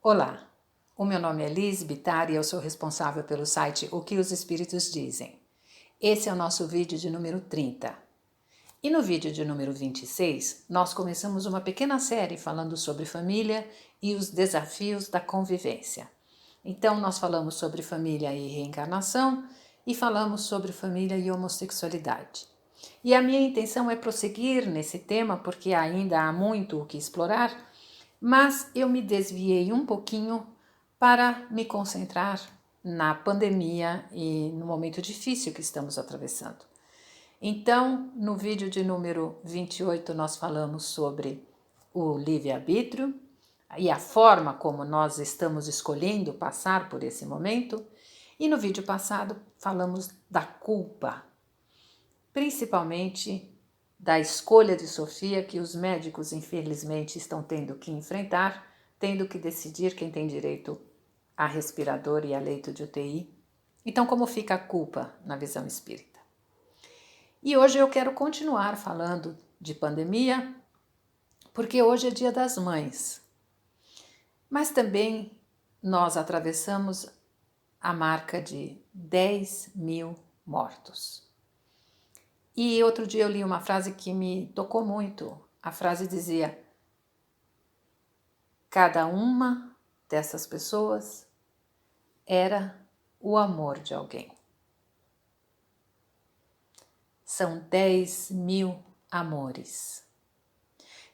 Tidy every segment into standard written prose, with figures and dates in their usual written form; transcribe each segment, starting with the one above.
Olá, o meu nome é Liz Bittar e eu sou responsável pelo site O que os Espíritos Dizem. Esse é o nosso vídeo de número 30. E no vídeo de número 26, nós começamos uma pequena série falando sobre família e os desafios da convivência. Então nós falamos sobre família e reencarnação e falamos sobre família e homossexualidade. E a minha intenção é prosseguir nesse tema porque ainda há muito o que explorar, mas eu me desviei um pouquinho para me concentrar na pandemia e no momento difícil que estamos atravessando. Então, no vídeo de número 28, nós falamos sobre o livre-arbítrio e a forma como nós estamos escolhendo passar por esse momento. E no vídeo passado, falamos da culpa, principalmente da escolha de Sofia, que os médicos, infelizmente, estão tendo que enfrentar, tendo que decidir quem tem direito a respirador e a leito de UTI. Então, como fica a culpa na visão espírita? E hoje eu quero continuar falando de pandemia, porque hoje é Dia das Mães. Mas também nós atravessamos a marca de 10 mil mortos. E outro dia eu li uma frase que me tocou muito. A frase dizia: cada uma dessas pessoas era o amor de alguém. São 10 mil amores.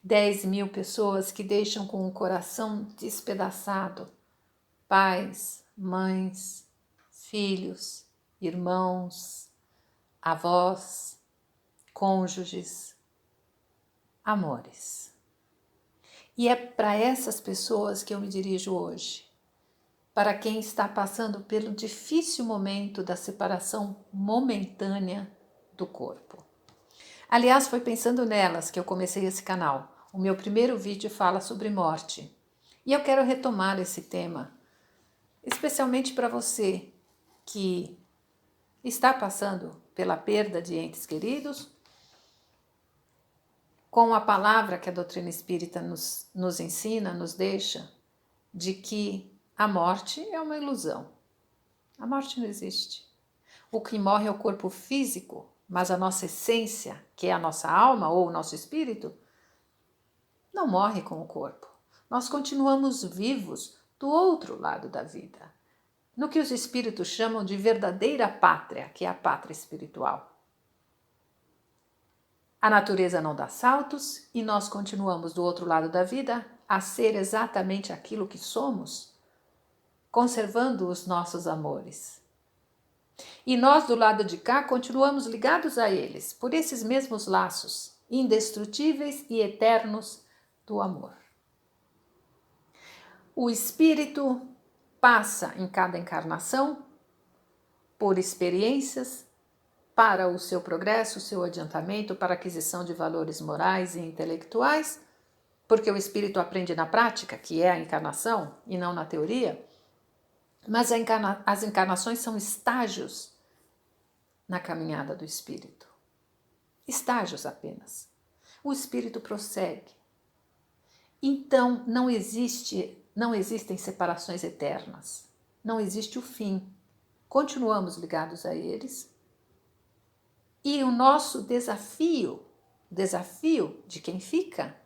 10 mil pessoas que deixam com o coração despedaçado. Pais, mães, filhos, irmãos, avós, cônjuges, amores. E é para essas pessoas que eu me dirijo hoje, para quem está passando pelo difícil momento da separação momentânea do corpo. Aliás, foi pensando nelas que eu comecei esse canal. O meu primeiro vídeo fala sobre morte. E eu quero retomar esse tema, especialmente para você que está passando pela perda de entes queridos, com a palavra que a doutrina espírita nos ensina, nos deixa, de que a morte é uma ilusão. A morte não existe. O que morre é o corpo físico, mas a nossa essência, que é a nossa alma ou o nosso espírito, não morre com o corpo. Nós continuamos vivos do outro lado da vida, no que os espíritos chamam de verdadeira pátria, que é a pátria espiritual. A natureza não dá saltos e nós continuamos do outro lado da vida a ser exatamente aquilo que somos, conservando os nossos amores. E nós do lado de cá continuamos ligados a eles, por esses mesmos laços indestrutíveis e eternos do amor. O espírito passa em cada encarnação por experiências para o seu progresso, o seu adiantamento, para a aquisição de valores morais e intelectuais, porque o espírito aprende na prática, que é a encarnação, e não na teoria. Mas as encarnações são estágios na caminhada do espírito. Estágios apenas. O espírito prossegue. Então, não existem separações eternas. Não existe o fim. Continuamos ligados a eles. E o nosso desafio de quem fica,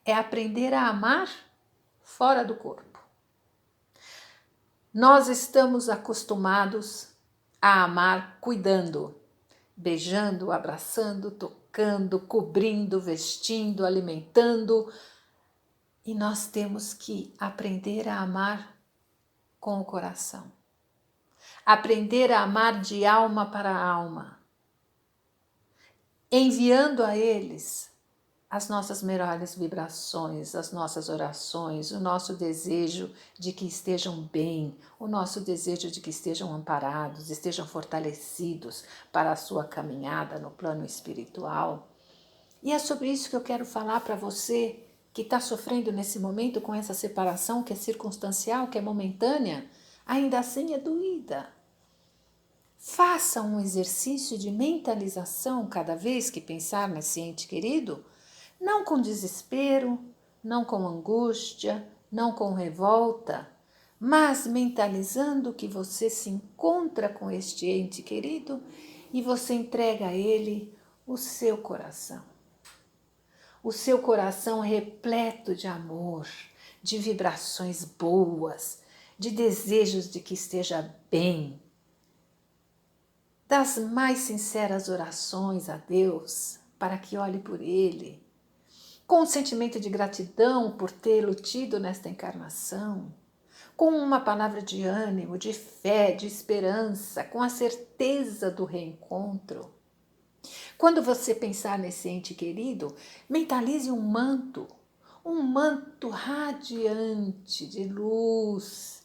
é aprender a amar fora do corpo. Nós estamos acostumados a amar cuidando, beijando, abraçando, tocando, cobrindo, vestindo, alimentando. E nós temos que aprender a amar com o coração. Aprender a amar de alma para alma. Enviando a eles as nossas melhores vibrações, as nossas orações, o nosso desejo de que estejam bem, o nosso desejo de que estejam amparados, estejam fortalecidos para a sua caminhada no plano espiritual. E é sobre isso que eu quero falar para você que está sofrendo nesse momento com essa separação que é circunstancial, que é momentânea, ainda assim é doída. Faça um exercício de mentalização cada vez que pensar nesse ente querido, não com desespero, não com angústia, não com revolta, mas mentalizando que você se encontra com este ente querido e você entrega a ele o seu coração. O seu coração repleto de amor, de vibrações boas, de desejos de que esteja bem, das mais sinceras orações a Deus para que olhe por ele, com um sentimento de gratidão por tê-lo tido nesta encarnação, com uma palavra de ânimo, de fé, de esperança, com a certeza do reencontro. Quando você pensar nesse ente querido, mentalize um manto radiante de luz,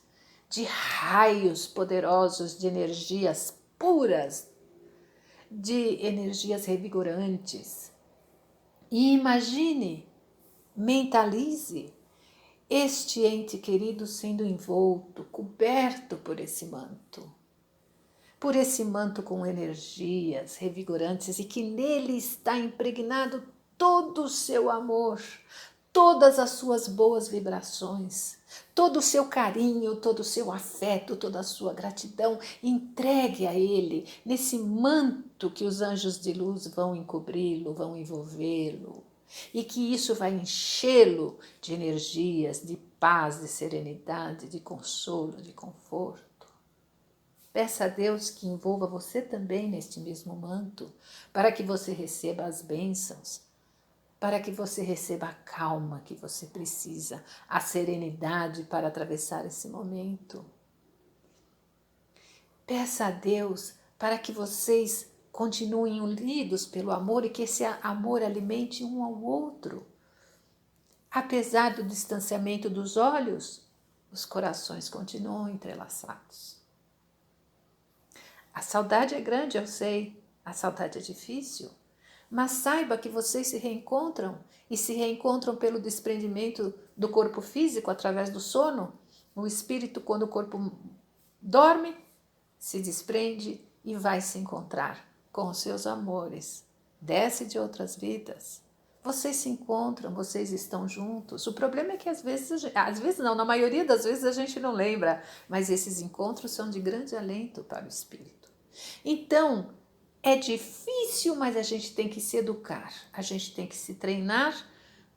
de raios poderosos, de energias puras, de energias revigorantes. E imagine, mentalize este ente querido sendo envolto, coberto por esse manto com energias revigorantes e que nele está impregnado todo o seu amor, todas as suas boas vibrações, todo o seu carinho, todo o seu afeto, toda a sua gratidão. Entregue a ele nesse manto que os anjos de luz vão encobri-lo, vão envolvê-lo. E que isso vai enchê-lo de energias, de paz, de serenidade, de consolo, de conforto. Peça a Deus que envolva você também neste mesmo manto, para que você receba as bênçãos, para que você receba a calma que você precisa, a serenidade para atravessar esse momento. Peça a Deus para que vocês continuem unidos pelo amor e que esse amor alimente um ao outro. Apesar do distanciamento dos olhos, os corações continuam entrelaçados. A saudade é grande, eu sei, a saudade é difícil, mas saiba que vocês se reencontram e se reencontram pelo desprendimento do corpo físico através do sono. O espírito, quando o corpo dorme, se desprende e vai se encontrar com os seus amores. Desce de outras vidas. Vocês se encontram, vocês estão juntos. O problema é que às vezes não, na maioria das vezes a gente não lembra, mas esses encontros são de grande alento para o espírito. Então, é difícil, mas a gente tem que se educar, a gente tem que se treinar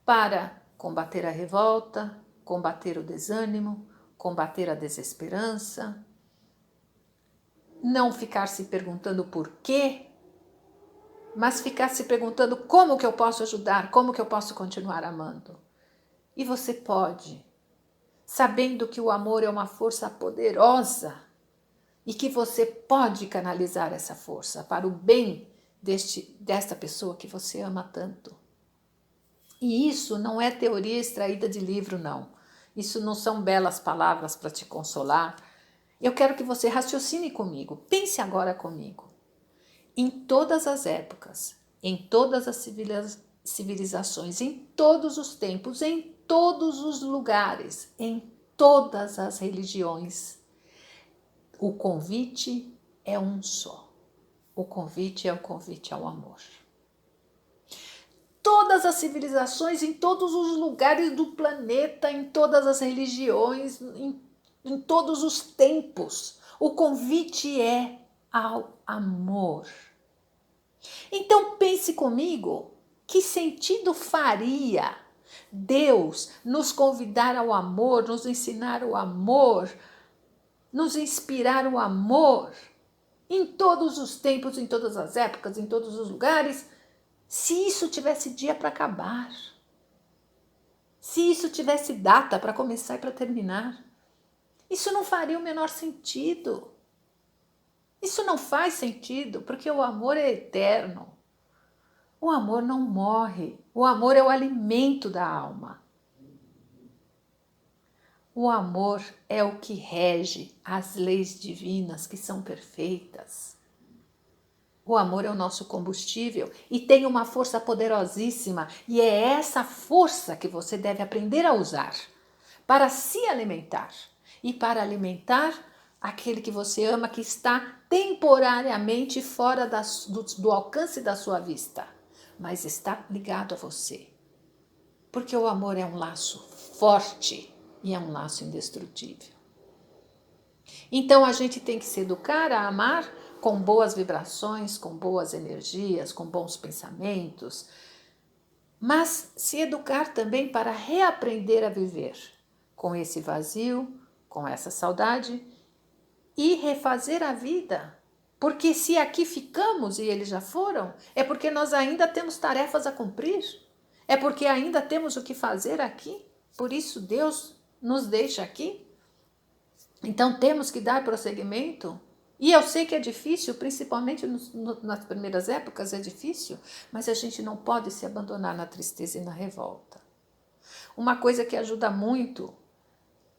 para combater a revolta, combater o desânimo, combater a desesperança, não ficar se perguntando por quê, mas ficar se perguntando como que eu posso ajudar, como que eu posso continuar amando. E você pode, sabendo que o amor é uma força poderosa e que você pode canalizar essa força para o bem desta pessoa que você ama tanto. E isso não é teoria extraída de livro, não. Isso não são belas palavras para te consolar. Eu quero que você raciocine comigo, pense agora comigo. Em todas as épocas, em todas as civilizações, em todos os tempos, em todos os lugares, em todas as religiões, o convite é um só. O convite é o convite ao amor. Todas as civilizações, em todos os lugares do planeta, em todas as religiões, em todos os tempos, o convite é ao amor. Então pense comigo, que sentido faria Deus nos convidar ao amor, nos ensinar o amor, nos inspirar o amor em todos os tempos, em todas as épocas, em todos os lugares, se isso tivesse dia para acabar, se isso tivesse data para começar e para terminar? Isso não faria o menor sentido. Isso não faz sentido, porque o amor é eterno. O amor não morre. O amor é o alimento da alma. O amor é o que rege as leis divinas que são perfeitas. O amor é o nosso combustível e tem uma força poderosíssima, e é essa força que você deve aprender a usar para se alimentar e para alimentar aquele que você ama, que está temporariamente fora do alcance da sua vista, mas está ligado a você. Porque o amor é um laço forte, e é um laço indestrutível. Então a gente tem que se educar a amar com boas vibrações, com boas energias, com bons pensamentos, mas se educar também para reaprender a viver com esse vazio, com essa saudade e refazer a vida. Porque se aqui ficamos e eles já foram, é porque nós ainda temos tarefas a cumprir, é porque ainda temos o que fazer aqui. Por isso Deus nos deixa aqui. Então temos que dar prosseguimento. E eu sei que é difícil, principalmente nas primeiras épocas é difícil, mas a gente não pode se abandonar na tristeza e na revolta. Uma coisa que ajuda muito,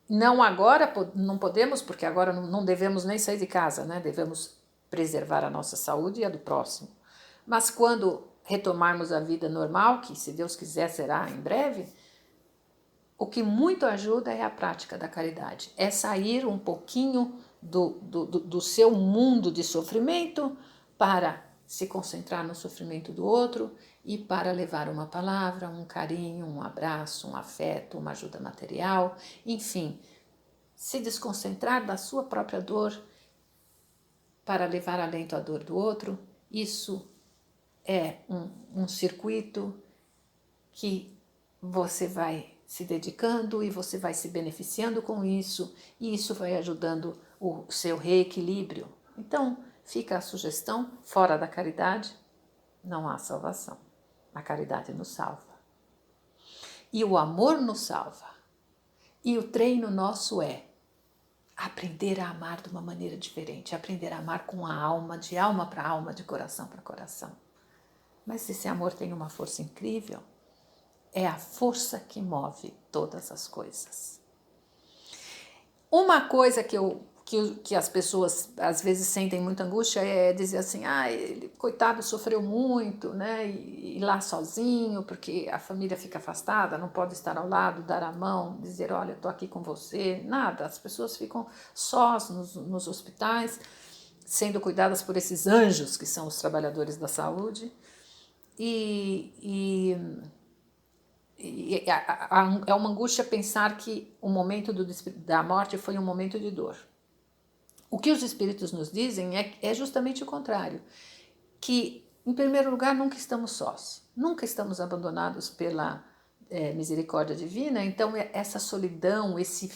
não agora, não podemos, porque agora não devemos nem sair de casa, né? Devemos preservar a nossa saúde e a do próximo. Mas quando retomarmos a vida normal, que se Deus quiser será em breve, o que muito ajuda é a prática da caridade, é sair um pouquinho do seu mundo de sofrimento para se concentrar no sofrimento do outro e para levar uma palavra, um carinho, um abraço, um afeto, uma ajuda material, enfim, se desconcentrar da sua própria dor para levar alento à dor do outro. Isso é um circuito que você vai se dedicando e você vai se beneficiando com isso, e isso vai ajudando o seu reequilíbrio. Então, fica a sugestão: fora da caridade não há salvação. A caridade nos salva. E o amor nos salva. E o treino nosso é aprender a amar de uma maneira diferente, aprender a amar com a alma, de alma para alma, de coração para coração. Mas esse amor tem uma força incrível. É a força que move todas as coisas. Uma coisa que as pessoas às vezes sentem muita angústia é dizer assim: ele, coitado, sofreu muito, né? E lá sozinho, porque a família fica afastada, não pode estar ao lado, dar a mão, dizer: olha, estou aqui com você. Nada, as pessoas ficam sós nos hospitais, sendo cuidadas por esses anjos que são os trabalhadores da saúde. É uma angústia pensar que o momento da morte foi um momento de dor. O que os espíritos nos dizem é justamente o contrário, que, em primeiro lugar, nunca estamos sós, nunca estamos abandonados pela misericórdia divina. Então essa solidão, esse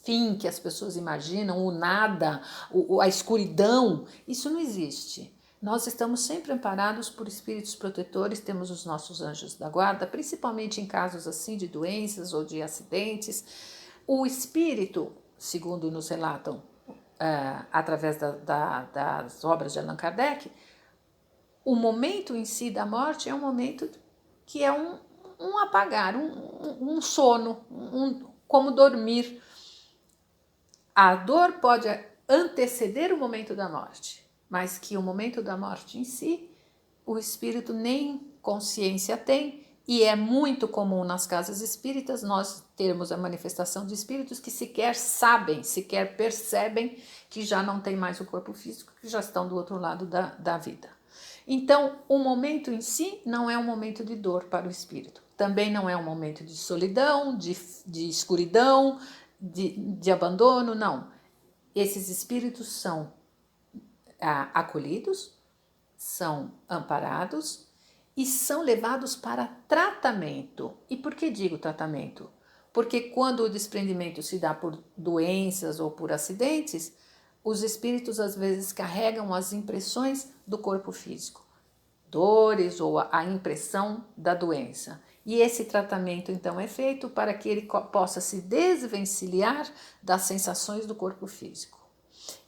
fim que as pessoas imaginam, o nada, a escuridão, isso não existe. Nós estamos sempre amparados por espíritos protetores, temos os nossos anjos da guarda, principalmente em casos assim de doenças ou de acidentes. O espírito, segundo nos relatam através das obras de Allan Kardec, o momento em si da morte é um momento que é um apagar, um sono, como dormir. A dor pode anteceder o momento da morte, mas que o momento da morte em si, o espírito nem consciência tem, e é muito comum nas casas espíritas nós termos a manifestação de espíritos que sequer sabem, sequer percebem que já não tem mais o corpo físico, que já estão do outro lado da vida. Então, o momento em si não é um momento de dor para o espírito, também não é um momento de solidão, de escuridão, de abandono, não. Esses espíritos são acolhidos, são amparados e são levados para tratamento. E por que digo tratamento? Porque quando o desprendimento se dá por doenças ou por acidentes, os espíritos às vezes carregam as impressões do corpo físico, dores ou a impressão da doença. E esse tratamento então é feito para que ele possa se desvencilhar das sensações do corpo físico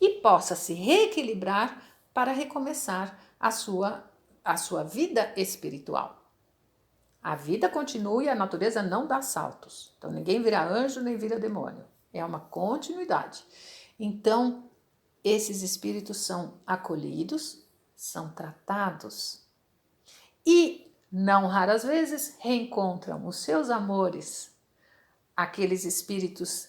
e possa se reequilibrar para recomeçar a sua vida espiritual. A vida continua e a natureza não dá saltos. Então ninguém vira anjo nem vira demônio. É uma continuidade. Então esses espíritos são acolhidos, são tratados e, não raras vezes, reencontram os seus amores, aqueles espíritos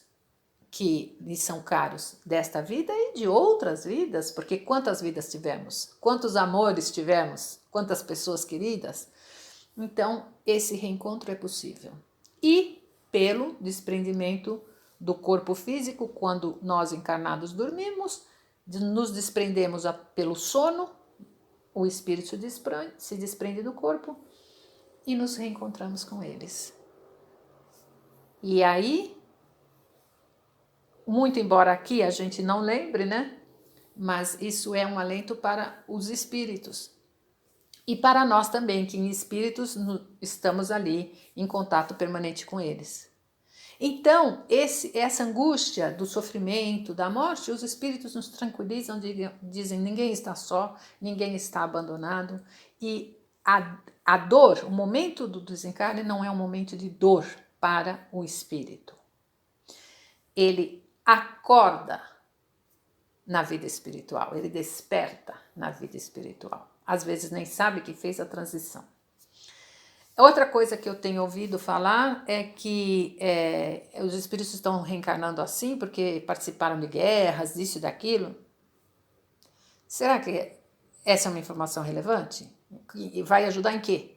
que lhes são caros desta vida e de outras vidas, porque quantas vidas tivemos, quantos amores tivemos, quantas pessoas queridas. Então, esse reencontro é possível. E pelo desprendimento do corpo físico quando nós encarnados dormimos, nos desprendemos pelo sono, o espírito se desprende do corpo e nos reencontramos com eles. E aí, muito embora aqui a gente não lembre, né? Mas isso é um alento para os espíritos. E para nós também, que em espíritos estamos ali em contato permanente com eles. Então, essa angústia do sofrimento, da morte, os espíritos nos tranquilizam, dizem ninguém está só, ninguém está abandonado. E a dor, o momento do desencarne não é um momento de dor para o espírito. Ele acorda na vida espiritual, ele desperta na vida espiritual. Às vezes nem sabe que fez a transição. Outra coisa que eu tenho ouvido falar é que os espíritos estão reencarnando assim porque participaram de guerras, disso e daquilo. Será que essa é uma informação relevante? E vai ajudar em quê?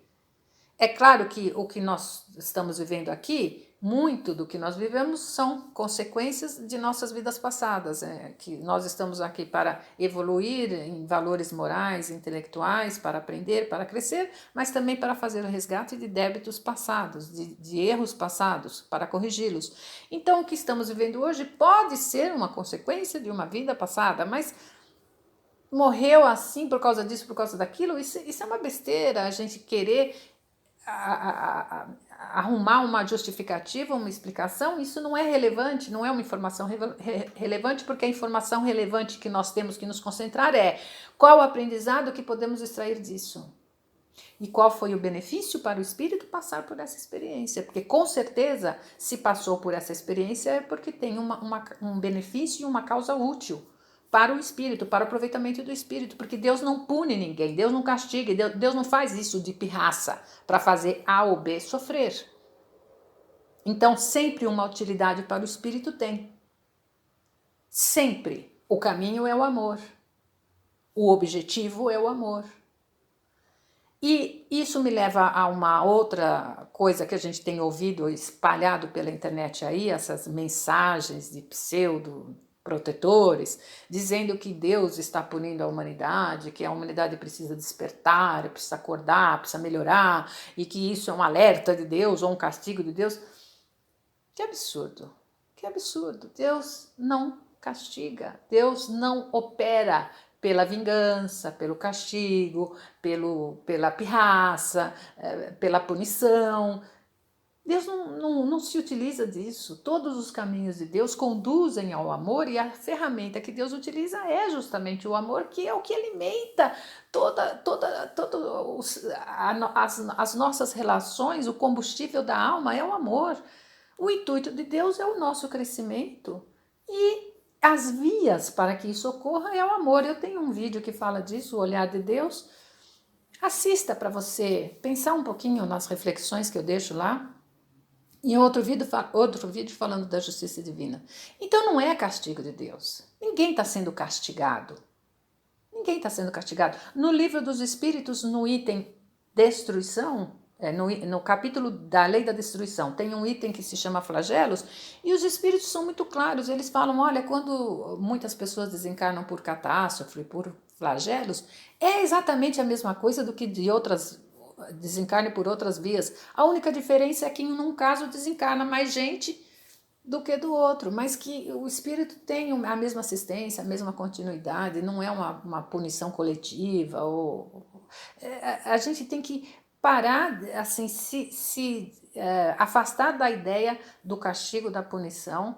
É claro que o que nós estamos vivendo aqui, muito do que nós vivemos são consequências de nossas vidas passadas, que nós estamos aqui para evoluir em valores morais, intelectuais, para aprender, para crescer, mas também para fazer o resgate de débitos passados, de erros passados, para corrigi-los. Então, o que estamos vivendo hoje pode ser uma consequência de uma vida passada, mas morreu assim por causa disso, por causa daquilo, isso é uma besteira, a gente querer arrumar uma justificativa, uma explicação. Isso não é relevante, não é uma informação relevante, porque a informação relevante que nós temos que nos concentrar é qual o aprendizado que podemos extrair disso. E qual foi o benefício para o espírito passar por essa experiência? Porque com certeza, se passou por essa experiência é porque tem um benefício e uma causa útil para o espírito, para o aproveitamento do espírito, porque Deus não pune ninguém, Deus não castiga, Deus não faz isso de pirraça para fazer A ou B sofrer. Então, sempre uma utilidade para o espírito tem. Sempre. O caminho é o amor. O objetivo é o amor. E isso me leva a uma outra coisa que a gente tem ouvido espalhado pela internet aí, essas mensagens de pseudo-protetores, dizendo que Deus está punindo a humanidade, que a humanidade precisa despertar, precisa acordar, precisa melhorar, e que isso é um alerta de Deus ou um castigo de Deus. Que absurdo, que absurdo. Deus não castiga, Deus não opera pela vingança, pelo castigo, pela pirraça, pela punição. Deus não se utiliza disso. Todos os caminhos de Deus conduzem ao amor, e a ferramenta que Deus utiliza é justamente o amor, que é o que alimenta as nossas relações. O combustível da alma é o amor. O intuito de Deus é o nosso crescimento, e as vias para que isso ocorra é o amor. Eu tenho um vídeo que fala disso, o olhar de Deus. Assista para você pensar um pouquinho nas reflexões que eu deixo lá. E outro vídeo falando da justiça divina. Então não é castigo de Deus. Ninguém está sendo castigado. Ninguém está sendo castigado. No livro dos Espíritos, no item destruição, no capítulo da lei da destruição, tem um item que se chama flagelos, e os espíritos são muito claros. Eles falam, olha, quando muitas pessoas desencarnam por catástrofe, por flagelos, é exatamente a mesma coisa do que de outras desencarne por outras vias. A única diferença é que em um caso desencarna mais gente do que do outro, mas que o espírito tem a mesma assistência, a mesma continuidade, não é uma punição coletiva. A gente tem que parar, assim, afastar da ideia do castigo, da punição,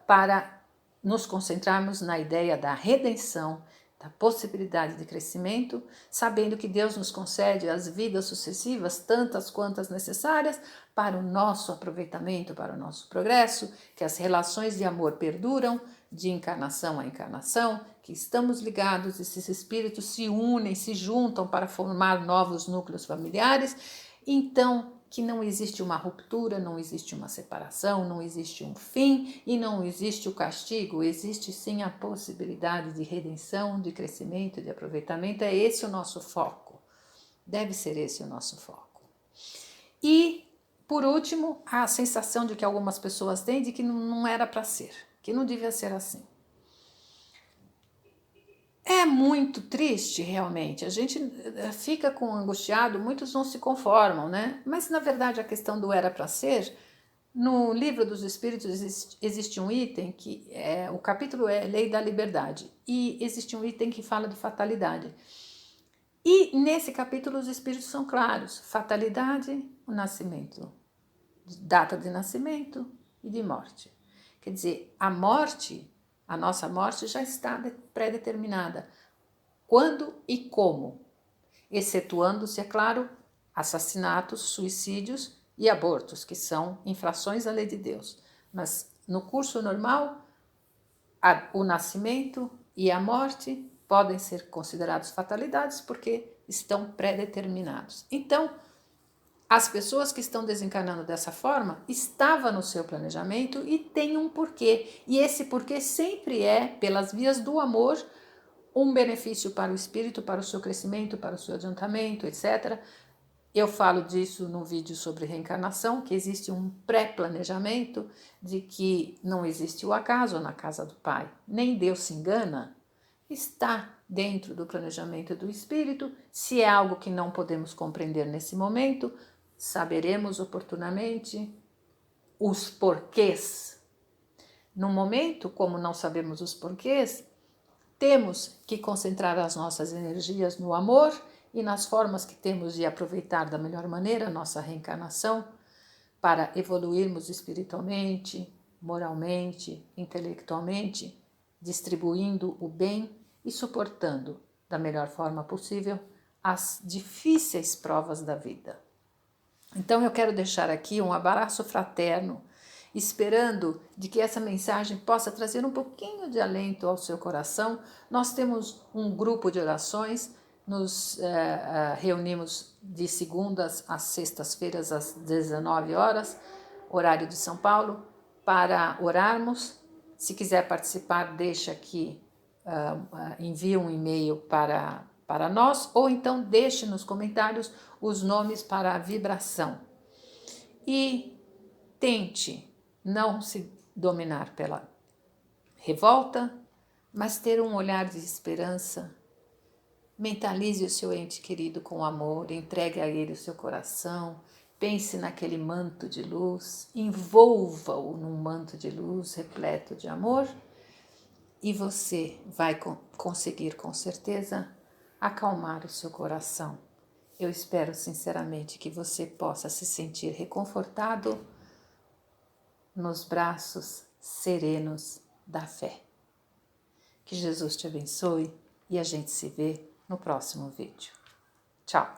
para nos concentrarmos na ideia da redenção, da possibilidade de crescimento, sabendo que Deus nos concede as vidas sucessivas, tantas quantas necessárias, para o nosso aproveitamento, para o nosso progresso, que as relações de amor perduram, de encarnação a encarnação, que estamos ligados, esses espíritos se unem, se juntam para formar novos núcleos familiares. Então, que não existe uma ruptura, não existe uma separação, não existe um fim e não existe o castigo, existe sim a possibilidade de redenção, de crescimento, de aproveitamento. É esse o nosso foco, deve ser esse o nosso foco. E por último, a sensação de que algumas pessoas têm de que não era para ser, que não devia ser assim. É muito triste, realmente. A gente fica angustiado, muitos não se conformam, né? Mas, na verdade, a questão do era para ser, no Livro dos Espíritos existe um item que o capítulo é Lei da Liberdade, e existe um item que fala de fatalidade. E nesse capítulo os espíritos são claros: fatalidade, o nascimento, data de nascimento e de morte. Quer dizer, a morte, a nossa morte já está pré-determinada. Quando e como? Excetuando-se, é claro, assassinatos, suicídios e abortos, que são infrações à lei de Deus. Mas no curso normal, o nascimento e a morte podem ser considerados fatalidades porque estão pré-determinados. Então, as pessoas que estão desencarnando dessa forma, estava no seu planejamento e tem um porquê. E esse porquê sempre é, pelas vias do amor, um benefício para o espírito, para o seu crescimento, para o seu adiantamento, etc. Eu falo disso no vídeo sobre reencarnação, que existe um pré-planejamento, de que não existe o acaso na casa do Pai, nem Deus se engana, está dentro do planejamento do espírito. Se é algo que não podemos compreender nesse momento, saberemos oportunamente os porquês. No momento, como não sabemos os porquês, temos que concentrar as nossas energias no amor e nas formas que temos de aproveitar da melhor maneira a nossa reencarnação para evoluirmos espiritualmente, moralmente, intelectualmente, distribuindo o bem e suportando da melhor forma possível as difíceis provas da vida. Então eu quero deixar aqui um abraço fraterno, esperando de que essa mensagem possa trazer um pouquinho de alento ao seu coração. Nós temos um grupo de orações, nos reunimos de segundas às sextas-feiras às 19 horas, horário de São Paulo, para orarmos. Se quiser participar, deixa aqui, envia um e-mail para nós, ou então deixe nos comentários os nomes para a vibração. E tente não se dominar pela revolta, mas ter um olhar de esperança. Mentalize o seu ente querido com amor, entregue a ele o seu coração, pense naquele manto de luz, envolva-o num manto de luz repleto de amor, e você vai conseguir com certeza acalmar o seu coração. Eu espero sinceramente que você possa se sentir reconfortado nos braços serenos da fé. Que Jesus te abençoe e a gente se vê no próximo vídeo. Tchau!